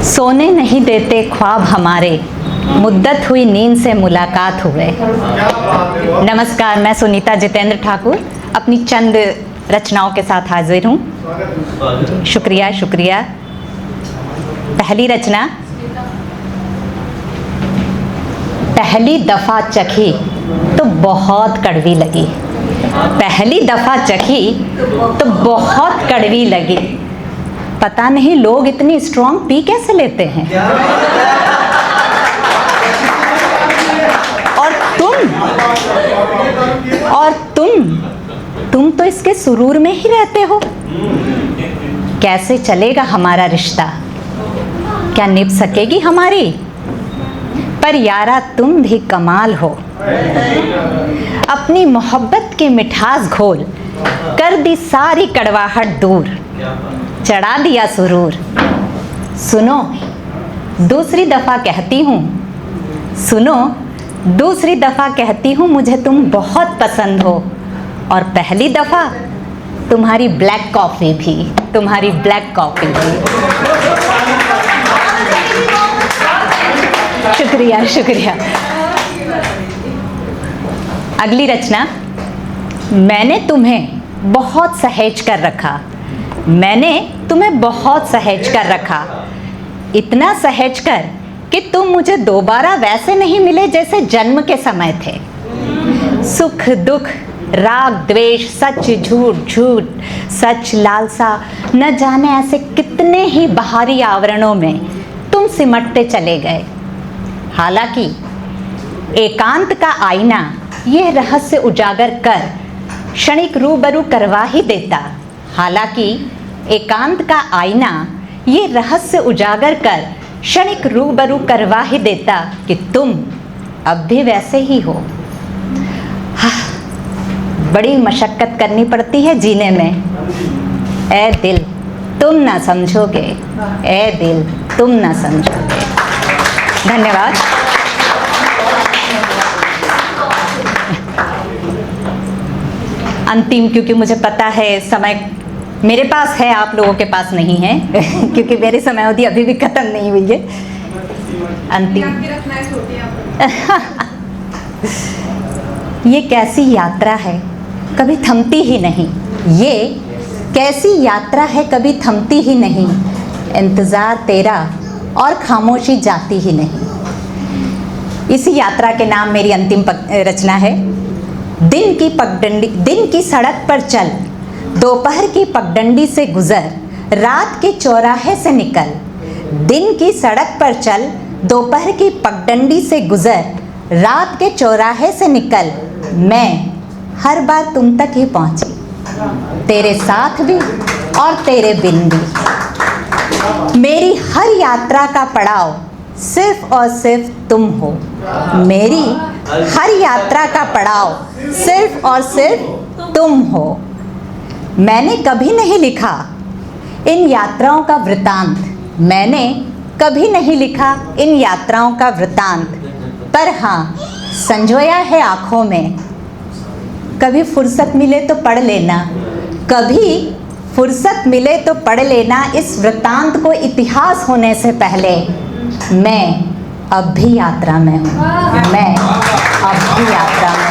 सोने नहीं देते ख्वाब हमारे, मुद्दत हुई नींद से मुलाकात हुए। नमस्कार, मैं सुनीता जितेंद्र ठाकुर अपनी चंद रचनाओं के साथ हाजिर हूँ। शुक्रिया शुक्रिया। पहली रचना, पहली दफ़ा चखी तो बहुत कड़वी लगी। पहली दफ़ा चखी तो बहुत कड़वी लगी। पता नहीं लोग इतनी स्ट्रॉन्ग पी कैसे लेते हैं। और तुम तो इसके सुरूर में ही रहते हो। कैसे चलेगा हमारा रिश्ता, क्या निभ सकेगी हमारी? पर यारा तुम भी कमाल हो, अपनी मोहब्बत की मिठास घोल कर दी सारी कड़वाहट दूर, चढ़ा दिया सुरूर। सुनो दूसरी दफ़ा कहती हूँ, सुनो दूसरी दफ़ा कहती हूँ, मुझे तुम बहुत पसंद हो। और पहली दफ़ा तुम्हारी ब्लैक कॉफ़ी भी, तुम्हारी ब्लैक कॉफ़ी भी। शुक्रिया शुक्रिया। अगली रचना, मैंने तुम्हें बहुत सहेज कर रखा। मैंने तुम्हें बहुत सहेज कर रखा, इतना सहेज कर कि तुम मुझे दोबारा वैसे नहीं मिले जैसे जन्म के समय थे। सुख दुख, राग द्वेष, सच झूठ, झूठ सच, लालसा, न जाने ऐसे कितने ही बाहरी आवरणों में तुम सिमटते चले गए। हालांकि एकांत का आईना यह रहस्य उजागर कर क्षणिक रूबरू करवा ही देता। हालांकि एकांत का आईना ये रहस्य उजागर कर क्षणिक रूबरू करवा ही देता कि तुम अब भी वैसे ही हो। बड़ी मशक्कत करनी पड़ती है जीने में। ए दिल तुम ना समझोगे, ए दिल तुम ना समझोगे। धन्यवाद। अंतिम, क्योंकि मुझे पता है समय मेरे पास है, आप लोगों के पास नहीं है क्योंकि मेरी समयावधि अभी भी खत्म नहीं हुई है। अंतिम, ये कैसी यात्रा है कभी थमती ही नहीं। ये कैसी यात्रा है कभी थमती ही नहीं। इंतज़ार तेरा और खामोशी जाती ही नहीं। इसी यात्रा के नाम मेरी अंतिम रचना है। दिन की सड़क पर चल, दोपहर की पगडंडी से गुजर, रात के चौराहे से निकल। दिन की सड़क पर चल, दोपहर की पगडंडी से गुजर, रात के चौराहे से निकल। मैं हर बार तुम तक ही पहुंची, तेरे साथ भी और तेरे बिन भी। मेरी हर यात्रा का पड़ाव सिर्फ और सिर्फ तुम हो। मेरी हर यात्रा का पड़ाव सिर्फ और सिर्फ तुम हो। मैंने कभी नहीं लिखा इन यात्राओं का वृतांत, मैंने कभी नहीं लिखा इन यात्राओं का वृतांत, पर हाँ संजोया है आँखों में। कभी फुर्सत मिले तो पढ़ लेना, कभी फुर्सत मिले तो पढ़ लेना इस वृतांत को इतिहास होने से पहले। मैं अब भी यात्रा में हूँ, मैं अब भी यात्रा में